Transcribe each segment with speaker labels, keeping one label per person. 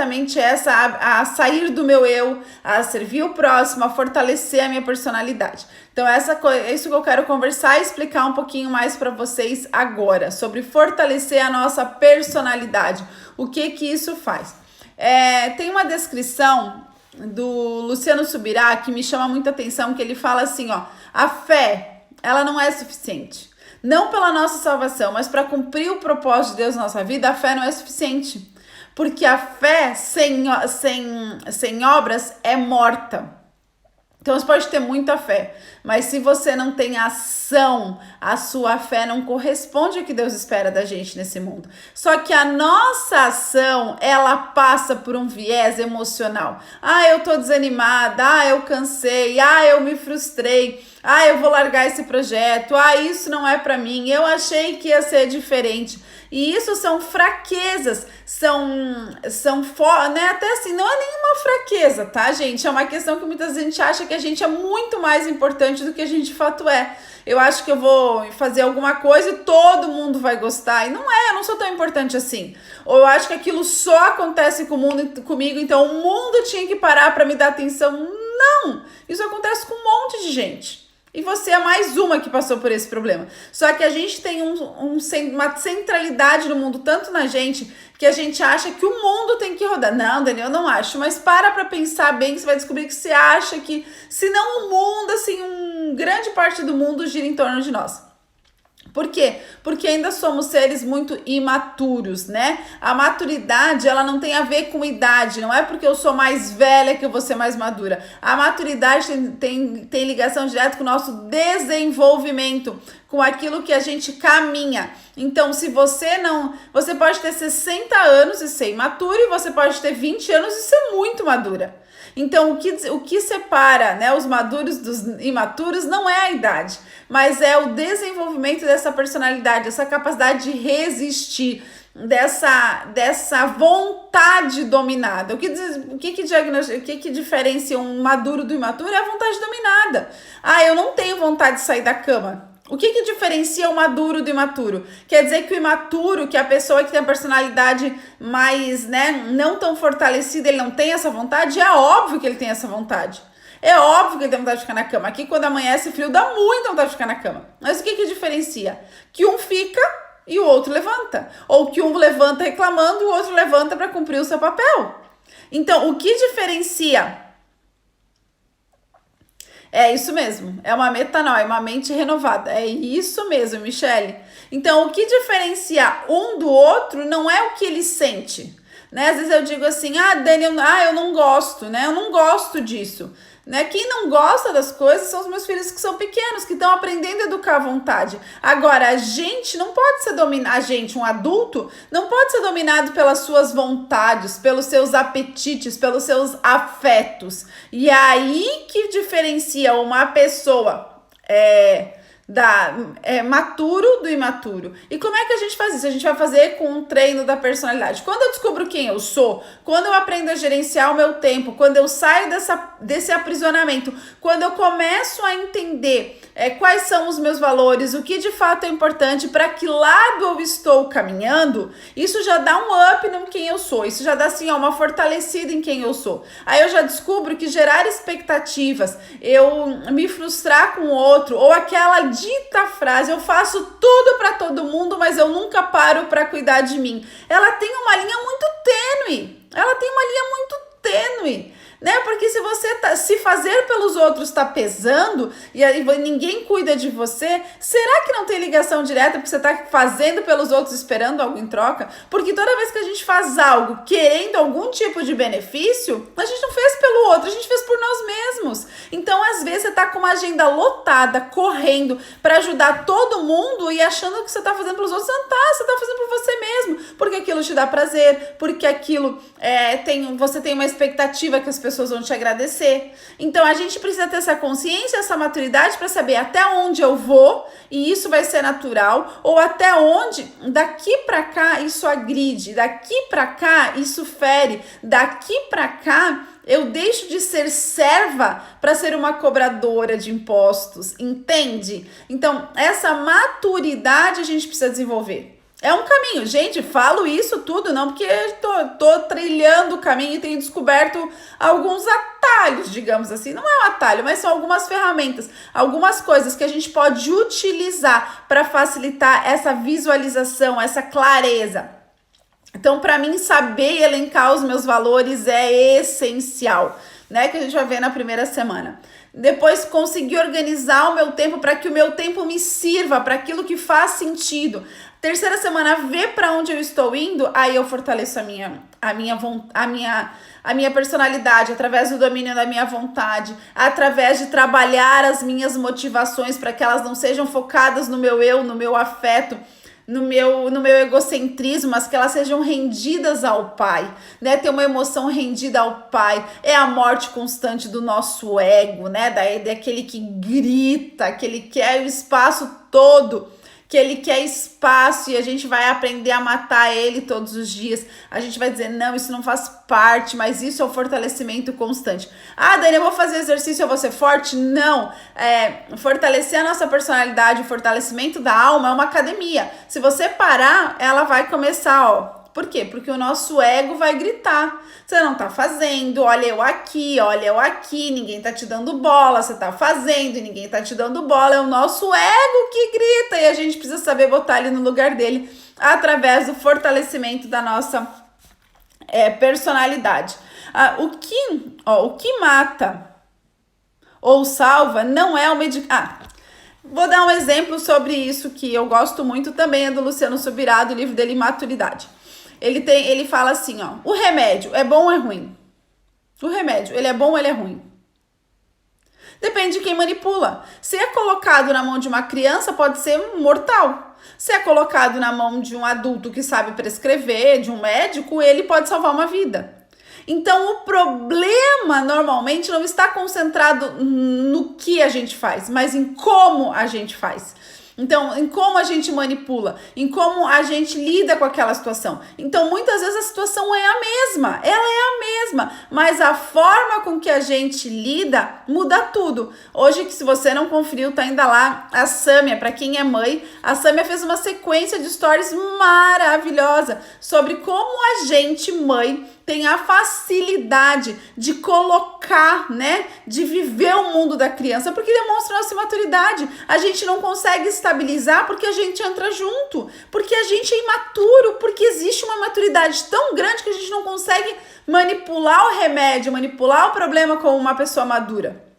Speaker 1: exatamente essa, a sair do meu eu, a servir o próximo, a fortalecer a minha personalidade. Então é isso que eu quero conversar e explicar um pouquinho mais para vocês agora, sobre fortalecer a nossa personalidade. O que isso faz? Tem uma descrição do Luciano Subirá que me chama muita atenção, que ele fala assim, ó, a fé, ela não é suficiente. Não pela nossa salvação, mas para cumprir o propósito de Deus na nossa vida, a fé não é suficiente. Porque a fé sem obras é morta. Então você pode ter muita fé, mas se você não tem ação, a sua fé não corresponde ao que Deus espera da gente nesse mundo. Só que a nossa ação, ela passa por um viés emocional. Eu tô desanimada, eu cansei, eu me frustrei, eu vou largar esse projeto, isso não é para mim, eu achei que ia ser diferente. E isso são fraquezas, né? Até assim, não é nenhuma fraqueza, tá, gente? É uma questão que muita gente acha que a gente é muito mais importante do que a gente de fato é. Eu acho que eu vou fazer alguma coisa e todo mundo vai gostar. E não é, eu não sou tão importante assim. Ou eu acho que aquilo só acontece com o mundo, comigo, então o mundo tinha que parar para me dar atenção. Não! Isso acontece com um monte de gente. E você é mais uma que passou por esse problema. Só que a gente tem uma centralidade no mundo, tanto na gente, que a gente acha que o mundo tem que rodar. Não, Daniel, eu não acho. Mas para pensar bem, que você vai descobrir que você acha que, se não o mundo, assim, grande parte do mundo gira em torno de nós. Por quê? Porque ainda somos seres muito imaturos, né? A maturidade, ela não tem a ver com idade, não é porque eu sou mais velha que eu vou ser mais madura. A maturidade tem ligação direta com o nosso desenvolvimento, com aquilo que a gente caminha. Então, se você pode ter 60 anos e ser imatura, e você pode ter 20 anos e ser muito madura. Então, o que separa, né, os maduros dos imaturos não é a idade, mas é o desenvolvimento dessa personalidade, essa capacidade de resistir, dessa vontade dominada. O que diferencia um maduro do imaturo é a vontade dominada. Eu não tenho vontade de sair da cama. O que diferencia o maduro do imaturo? Quer dizer que o imaturo, que é a pessoa que tem a personalidade mais, né, não tão fortalecida, ele não tem essa vontade? É óbvio que ele tem essa vontade. É óbvio que ele tem vontade de ficar na cama. Aqui, quando amanhece frio, dá muita vontade de ficar na cama. Mas o que diferencia? Que um fica e o outro levanta. Ou que um levanta reclamando e o outro levanta para cumprir o seu papel. Então, o que diferencia... É isso mesmo, é uma metanoia, uma mente renovada, é isso mesmo, Michele. Então, o que diferencia um do outro não é o que ele sente, né? Às vezes eu digo assim, Dani, eu não gosto, né? Eu não gosto disso, né? Quem não gosta das coisas são os meus filhos que são pequenos, que estão aprendendo a educar à vontade. Agora, a gente não pode ser dominado, um adulto, não pode ser dominado pelas suas vontades, pelos seus apetites, pelos seus afetos. E aí que diferencia uma pessoa maturo do imaturo. E como é que a gente faz isso? A gente vai fazer com um treino da personalidade. Quando eu descubro quem eu sou, quando eu aprendo a gerenciar o meu tempo, quando eu saio desse aprisionamento, quando eu começo a entender quais são os meus valores, o que de fato é importante, para que lado eu estou caminhando, isso já dá um up em quem eu sou, isso já dá assim, uma fortalecida em quem eu sou. Aí eu já descubro que gerar expectativas, eu me frustrar com o outro, ou aquela dita frase, eu faço tudo para todo mundo, mas eu nunca paro para cuidar de mim. Ela tem uma linha muito tênue. Né? Porque se você se fazer pelos outros tá pesando e ninguém cuida de você, será que não tem ligação direta porque você tá fazendo pelos outros esperando algo em troca? Porque toda vez que a gente faz algo querendo algum tipo de benefício, a gente não fez pelo outro, a gente fez por nós mesmos. Então, às vezes, você tá com uma agenda lotada, correndo para ajudar todo mundo e achando que você tá fazendo pelos outros. Não tá, você tá fazendo por você mesmo, porque aquilo te dá prazer, porque aquilo você tem uma expectativa que as pessoas vão te agradecer. Então a gente precisa ter essa consciência, essa maturidade para saber até onde eu vou e isso vai ser natural, ou até onde daqui para cá isso agride, daqui para cá isso fere, daqui para cá eu deixo de ser serva para ser uma cobradora de impostos, entende? Então essa maturidade a gente precisa desenvolver. É um caminho. Gente, falo isso tudo não porque tô trilhando o caminho e tenho descoberto alguns atalhos, digamos assim. Não é um atalho, mas são algumas ferramentas, algumas coisas que a gente pode utilizar para facilitar essa visualização, essa clareza. Então, para mim, saber elencar os meus valores é essencial, né? Que a gente vai ver na primeira semana. Depois, conseguir organizar o meu tempo para que o meu tempo me sirva para aquilo que faz sentido. Terceira semana, ver para onde eu estou indo, aí eu fortaleço a minha personalidade através do domínio da minha vontade, através de trabalhar as minhas motivações para que elas não sejam focadas no meu eu, no meu afeto, no meu egocentrismo, mas que elas sejam rendidas ao Pai, né? Ter uma emoção rendida ao Pai é a morte constante do nosso ego, né? Daquele que grita, que ele quer o espaço todo, que ele quer espaço, e a gente vai aprender a matar ele todos os dias. A gente vai dizer, não, isso não faz parte, mas isso é o fortalecimento constante. Ah, Dani, eu vou fazer exercício, eu vou ser forte? Não. Fortalecer a nossa personalidade, o fortalecimento da alma é uma academia. Se você parar, ela vai começar, ó. Por quê? Porque o nosso ego vai gritar. Você não tá fazendo, olha eu aqui, ninguém tá te dando bola, você tá fazendo e ninguém tá te dando bola. É o nosso ego que grita e a gente precisa saber botar ele no lugar dele através do fortalecimento da nossa personalidade. O que mata ou salva não é o medicamento. Vou dar um exemplo sobre isso que eu gosto muito, também é do Luciano Subirá, do livro dele Maturidade. Ele fala assim, ó, o remédio é bom ou é ruim? O remédio, ele é bom ou ele é ruim? Depende de quem manipula. Se é colocado na mão de uma criança, pode ser mortal. Se é colocado na mão de um adulto que sabe prescrever, de um médico, ele pode salvar uma vida. Então, o problema normalmente não está concentrado no que a gente faz, mas em como a gente faz. Então, em como a gente manipula, em como a gente lida com aquela situação. Então, muitas vezes a situação é a mesma, ela é a mesma, mas a forma com que a gente lida muda tudo. Hoje, que se você não conferiu, tá ainda lá a Sâmia, para quem é mãe, a Sâmia fez uma sequência de stories maravilhosa sobre como a gente, mãe, tem a facilidade de colocar, né, de viver o mundo da criança, porque demonstra nossa maturidade. A gente não consegue estabilizar porque a gente entra junto, porque a gente é imaturo, porque existe uma maturidade tão grande que a gente não consegue manipular o remédio, manipular o problema como uma pessoa madura.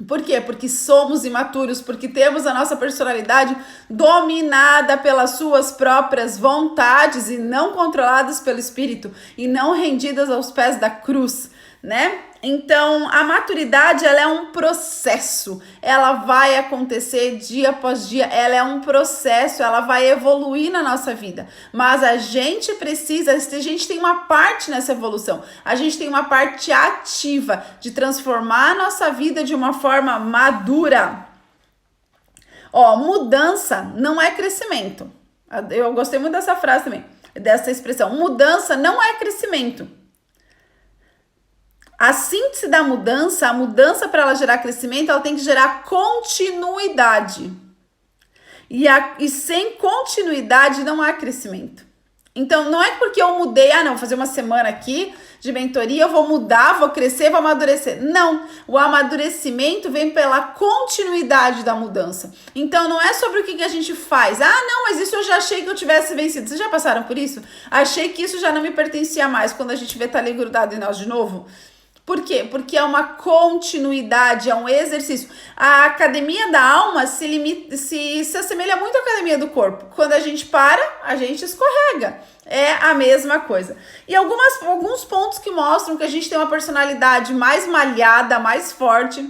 Speaker 1: Por quê? Porque somos imaturos, porque temos a nossa personalidade dominada pelas suas próprias vontades e não controladas pelo Espírito e não rendidas aos pés da cruz, né? Então, a maturidade, ela é um processo, ela vai acontecer dia após dia, ela é um processo, ela vai evoluir na nossa vida, mas a gente tem uma parte nessa evolução, a gente tem uma parte ativa de transformar a nossa vida de uma forma madura. Mudança não é crescimento. Eu gostei muito dessa frase também, dessa expressão, mudança não é crescimento. A síntese da mudança, a mudança para ela gerar crescimento, ela tem que gerar continuidade. E sem continuidade não há crescimento. Então, não é porque eu mudei, vou fazer uma semana aqui de mentoria, eu vou mudar, vou crescer, vou amadurecer. Não, o amadurecimento vem pela continuidade da mudança. Então, não é sobre o que a gente faz. Mas isso eu já achei que eu tivesse vencido. Vocês já passaram por isso? Achei que isso já não me pertencia mais, quando a gente vê tá ali grudado em nós de novo. Por quê? Porque é uma continuidade, é um exercício. A academia da alma se assemelha muito à academia do corpo. Quando a gente para, a gente escorrega. É a mesma coisa. E alguns pontos que mostram que a gente tem uma personalidade mais malhada, mais forte,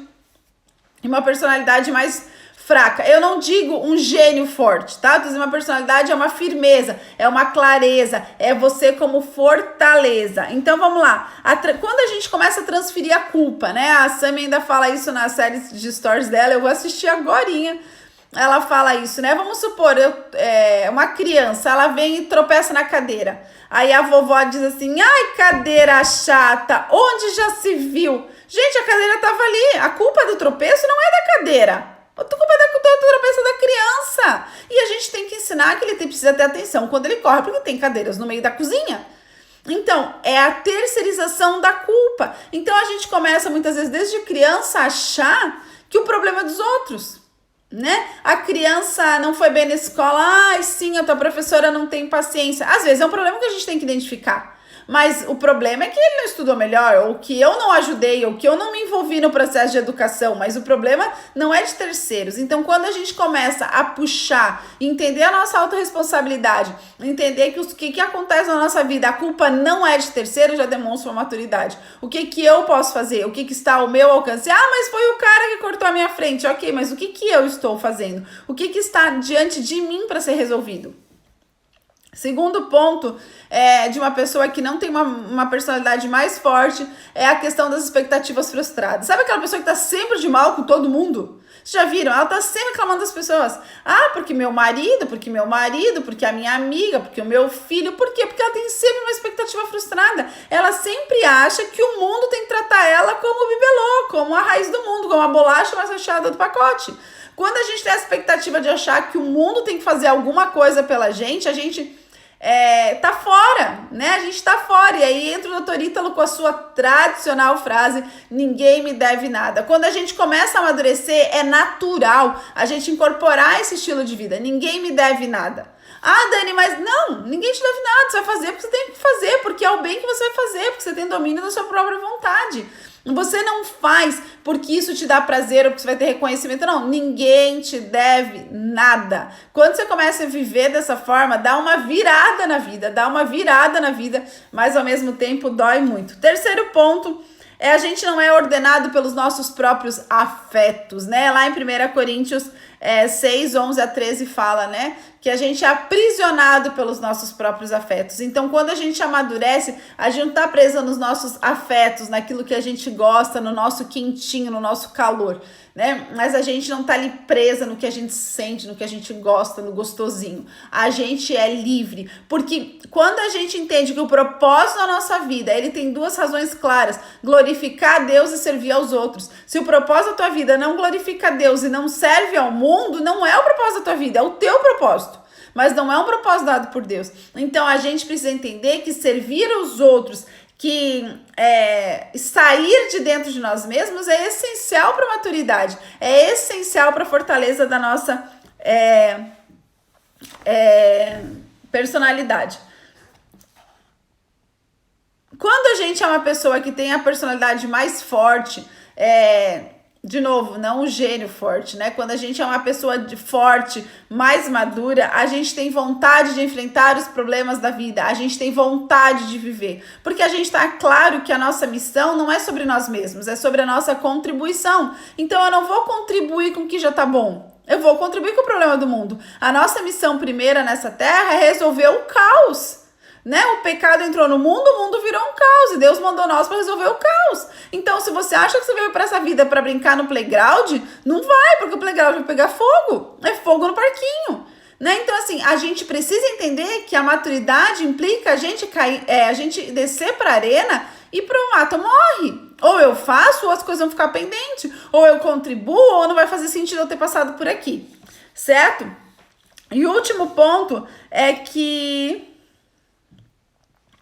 Speaker 1: e uma personalidade mais fraca. Eu não digo um gênio forte, tá? Uma personalidade é uma firmeza, é uma clareza, é você como fortaleza. Então vamos lá. Quando a gente começa a transferir a culpa, né? A Sami ainda fala isso na série de stories dela, eu vou assistir agorinha. Ela fala isso, né? Vamos supor, uma criança, ela vem e tropeça na cadeira. Aí a vovó diz assim, ai, cadeira chata, onde já se viu? Gente, a cadeira tava ali, a culpa do tropeço não é da cadeira. A culpa é da cabeça da criança. E a gente tem que ensinar que ele precisa ter atenção quando ele corre, porque tem cadeiras no meio da cozinha. Então, é a terceirização da culpa. Então, a gente começa muitas vezes desde criança a achar que o problema é dos outros, né? A criança não foi bem na escola, ai sim, a tua professora não tem paciência. Às vezes é um problema que a gente tem que identificar. Mas o problema é que ele não estudou melhor, ou que eu não ajudei, ou que eu não me envolvi no processo de educação, mas o problema não é de terceiros. Então, quando a gente começa a puxar, entender a nossa autorresponsabilidade, entender que o que acontece na nossa vida, a culpa não é de terceiro, já demonstra uma maturidade. O que eu posso fazer? O que está ao meu alcance? Ah, mas foi o cara que cortou a minha frente. Ok, mas o que eu estou fazendo? O que está diante de mim para ser resolvido? Segundo ponto de uma pessoa que não tem uma personalidade mais forte é a questão das expectativas frustradas. Sabe aquela pessoa que tá sempre de mal com todo mundo? Vocês já viram? Ela tá sempre reclamando das pessoas. Ah, porque meu marido, porque a minha amiga, porque o meu filho. Por quê? Porque ela tem sempre uma expectativa frustrada. Ela sempre acha que o mundo tem que tratar ela como o bibelô, como a raiz do mundo, como a bolacha mais recheada do pacote. Quando a gente tem a expectativa de achar que o mundo tem que fazer alguma coisa pela gente, a gente tá fora, né? A gente tá fora. E aí entra o Dr. Ítalo com a sua tradicional frase: ninguém me deve nada. Quando a gente começa a amadurecer, é natural a gente incorporar esse estilo de vida. Ninguém me deve nada. Ah, Dani, mas não, ninguém te deve nada. Você vai fazer porque você tem que fazer, porque é o bem que você vai fazer, porque você tem domínio da sua própria vontade. Você não faz porque isso te dá prazer ou porque você vai ter reconhecimento. Não, ninguém te deve nada. Quando você começa a viver dessa forma, dá uma virada na vida, mas ao mesmo tempo dói muito. Terceiro ponto a gente não é ordenado pelos nossos próprios afetos, né? Lá em 1 Coríntios 6, 11 a 13 fala, né? Que a gente é aprisionado pelos nossos próprios afetos. Então, quando a gente amadurece, a gente não tá presa nos nossos afetos, naquilo que a gente gosta, no nosso quentinho, no nosso calor, né? Mas a gente não tá ali presa no que a gente sente, no que a gente gosta, no gostosinho. A gente é livre, porque quando a gente entende que o propósito da nossa vida, ele tem duas razões claras: glorificar a Deus e servir aos outros. Se o propósito da tua vida não glorifica a Deus e não serve ao mundo, não é o propósito da tua vida, é o teu propósito. Mas não é um propósito dado por Deus. Então a gente precisa entender que servir aos outros, que sair de dentro de nós mesmos é essencial para a maturidade, é essencial para a fortaleza da nossa personalidade. Quando a gente é uma pessoa que tem a personalidade mais forte, de novo, não um gênio forte, né? Quando a gente é uma pessoa forte, mais madura, a gente tem vontade de enfrentar os problemas da vida, a gente tem vontade de viver, porque a gente tá claro que a nossa missão não é sobre nós mesmos, é sobre a nossa contribuição. Então eu não vou contribuir com o que já tá bom, eu vou contribuir com o problema do mundo. A nossa missão primeira nessa terra é resolver o caos, né? O pecado entrou no mundo, o mundo virou um caos e Deus mandou nós para resolver o caos. Então, se você acha que você veio para essa vida para brincar no playground, não vai, porque o playground vai pegar fogo. É fogo no parquinho, né? Então, assim, a gente precisa entender que a maturidade implica a gente a gente descer para a arena e pro mato morre. Ou eu faço, ou as coisas vão ficar pendentes, ou eu contribuo, ou não vai fazer sentido eu ter passado por aqui, certo? E o último ponto é que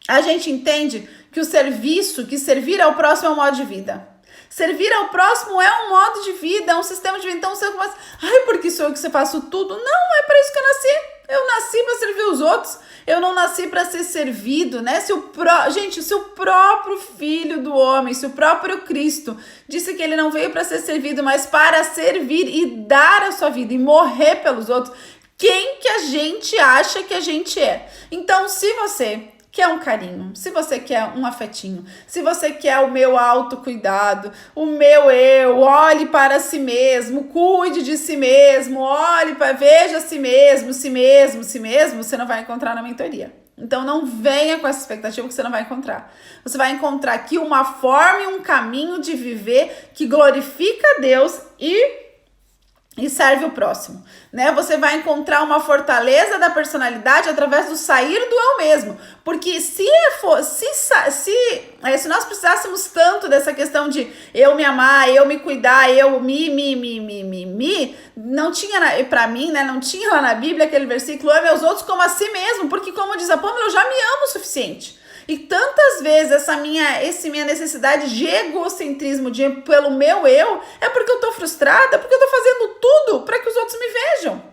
Speaker 1: a gente entende que o serviço, que servir ao próximo é um modo de vida. Servir ao próximo é um modo de vida, é um sistema de vida. Então você começa, porque sou eu que você faço tudo. Não, é para isso que eu nasci. Eu nasci para servir os outros. Eu não nasci para ser servido, né? Se o próprio Filho do Homem, se o próprio Cristo disse que ele não veio para ser servido, mas para servir e dar a sua vida e morrer pelos outros, quem que a gente acha que a gente é? Então, se você quer um carinho, se você quer um afetinho, se você quer o meu autocuidado, o meu eu, olhe para si mesmo, cuide de si mesmo, veja si mesmo, você não vai encontrar na mentoria. Então não venha com essa expectativa que você não vai encontrar. Você vai encontrar aqui uma forma e um caminho de viver que glorifica a Deus e e serve o próximo, né? Você vai encontrar uma fortaleza da personalidade através do sair do eu mesmo, porque se nós precisássemos tanto dessa questão de eu me amar, eu me cuidar, eu não tinha para mim, né? Não tinha lá na Bíblia aquele versículo ame aos outros como a si mesmo, porque como diz a Pâmela, eu já me amo o suficiente. E tantas vezes essa minha necessidade de egocentrismo, pelo meu eu, é porque eu tô frustrada, porque eu tô fazendo tudo para que os outros me vejam.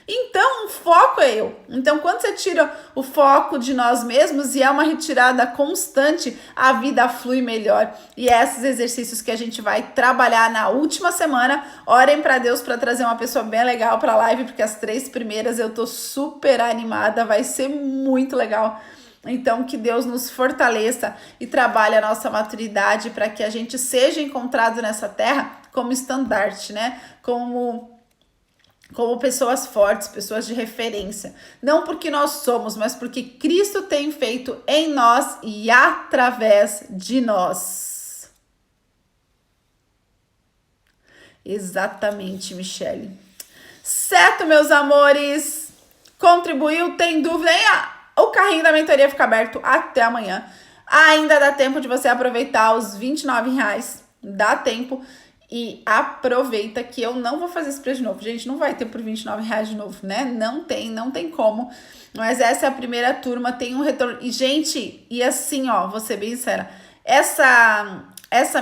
Speaker 1: Então, o foco é eu. Então, quando você tira o foco de nós mesmos e é uma retirada constante, a vida flui melhor. E é esses exercícios que a gente vai trabalhar na última semana. Orem para Deus para trazer uma pessoa bem legal para a live, porque as 3 primeiras eu tô super animada, vai ser muito legal. Então, que Deus nos fortaleça e trabalhe a nossa maturidade para que a gente seja encontrado nessa terra como estandarte, né? Como pessoas fortes, pessoas de referência. Não porque nós somos, mas porque Cristo tem feito em nós e através de nós. Exatamente, Michele. Certo, meus amores? Contribuiu? Tem dúvida? O carrinho da mentoria fica aberto até amanhã. Ainda dá tempo de você aproveitar os R$29. Dá tempo. E aproveita que eu não vou fazer esse preço de novo. Gente, não vai ter por R$29 de novo, né? Não tem como. Mas essa é a primeira turma, tem um retorno. E, gente, e assim, ó, vou ser bem sincera. Essa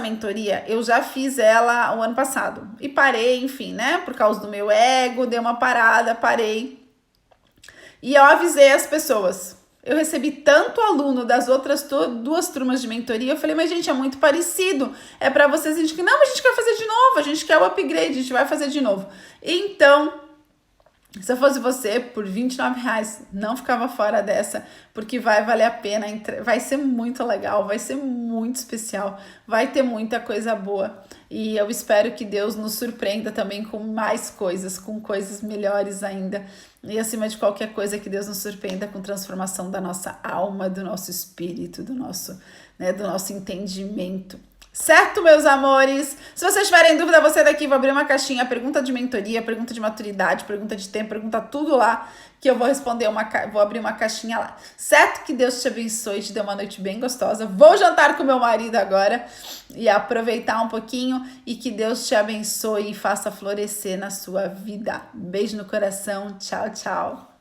Speaker 1: mentoria, eu já fiz ela o ano passado. E parei, enfim, né? Por causa do meu ego, dei uma parada, parei. E eu avisei as pessoas. Eu recebi tanto aluno das outras 2 turmas de mentoria. Eu falei, mas gente, é muito parecido. É para vocês. A gente não, mas a gente quer fazer de novo. A gente quer o upgrade, a gente vai fazer de novo. Então, se eu fosse você, por R$29, não ficava fora dessa, porque vai valer a pena, vai ser muito legal, vai ser muito especial, vai ter muita coisa boa. E eu espero que Deus nos surpreenda também com mais coisas, com coisas melhores ainda. E acima de qualquer coisa, que Deus nos surpreenda com transformação da nossa alma, do nosso espírito, do nosso entendimento. Certo, meus amores? Se vocês tiverem dúvida, você daqui, vou abrir uma caixinha, pergunta de mentoria, pergunta de maturidade, pergunta de tempo, pergunta tudo lá, que eu vou responder, vou abrir uma caixinha lá. Certo? Que Deus te abençoe e te dê uma noite bem gostosa. Vou jantar com meu marido agora e aproveitar um pouquinho, e que Deus te abençoe e faça florescer na sua vida. Beijo no coração. Tchau, tchau.